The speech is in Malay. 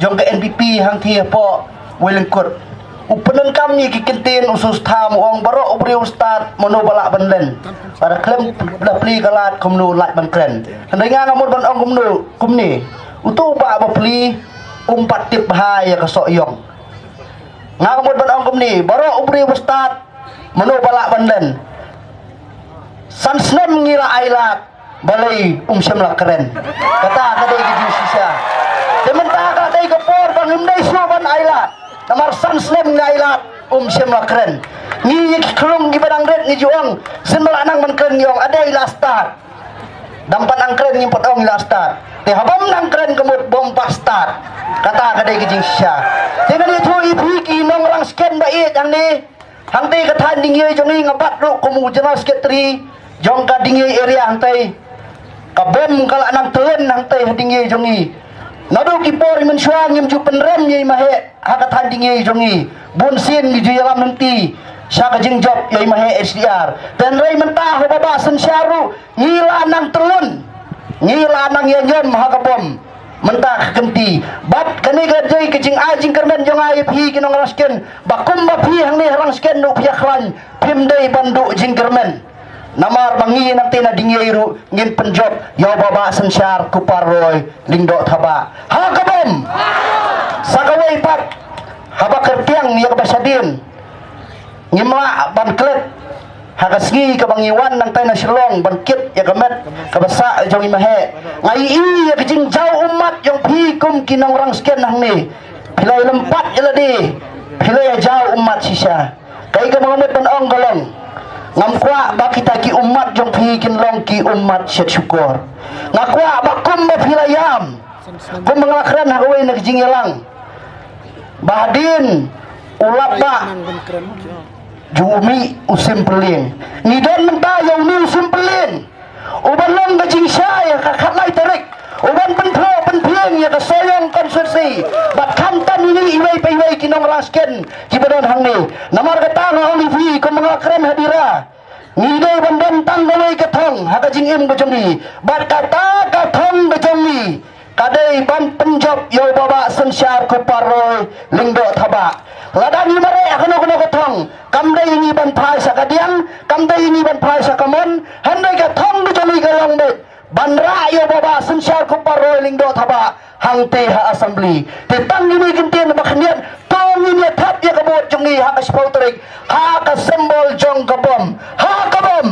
jong ke NPP hang thi po welengkut upenan kami kikintin usus tham ong baro ubri ustad mono balak banlen para klem da pli kalat komnu lat ban kren handai nga ngamut ban ong komnu kumni utu ba pli umpat tip bahaya ka soyong nga ngamut ban ong kumni baro ubri ustad mono balak banlen san snem ngira ailat balai semla keren kata kadai ke sisa temen ta kadai ke por bang himdai suban ailat namar san snem ngailat semla keren ni kelung di badang red ni juang sen melanang man keren yong adai lastar dampan ang keren ni potong lastar te habam nang keren kemut bom pastar kata kadai ke sisa dengan itu ibu ki nong orang sken bait yang ni hang te kata dingi jong ni ngabat ru komu jenas sekretari jong ka dingi area hang te kabom kala nang tuen nang te dingi jong ni nado ki por men syang ngim ju penrem ye mahe haka tandingi jongi bunsin mi ju yalam nanti syaka jingjob ye mahe SDR dan rai mentah ho baba sen syaru ngila nang telun ngila nang yenyem haka bom mentah kenti bat kani gadai kejing ajing kermen jong ai phi kinong rasken bakum ba phi hang ni harang sken no phi khlan pimdai bandu jing kermen namar bangi nanti na dingeiru ngin penjob ya baba sensyar kuparoy lingdo thaba ha kabom sakawai pat haba kertiang ya kabasadin ngimla ban klet ha kasgi ka bangiwan nang tay na silong bangkit ya kamet kabasa jong imahe ngai i ya kijing jau umat yang pikum kinang orang sken nang ni pilai lempat jeladi pilai jau umat sisa kai ka mangamut ban ong golong ngamkwa ba kita ki umat jong phi kin long ki umat syet syukur ngakwa ba kum ba philayam kum mengalakran hawai nak jingelang bahadin ulap ba jumi usim peling ngidon menta yang ni usim peling uban long ga jing syai ka khatlai tarik uban penpho penpieng ya ka soyong konstitusi bat kamtan ini iwai paiwai kinong rasken kibadon hang ni namar kata ngoli fi ko mga krem hadira ngidai bandam tanggawai kathong haka jingim bejongi bat kata kathong bejongi kadai ban penjob yo baba sensyar ko paroi lingdo thaba ladani mare akono kono kathong kamdai ini ban phai sakadiang kamdai ini ban phai sakamon handai kathong bejongi galong bet bandra yo baba sensyar ko paroi lingdo thaba hang te ha assembly te tang ini kintin bakhnian tong ini thap ya kabot jongi ha ka spotrik ha ka symbol jong kabom ha kabom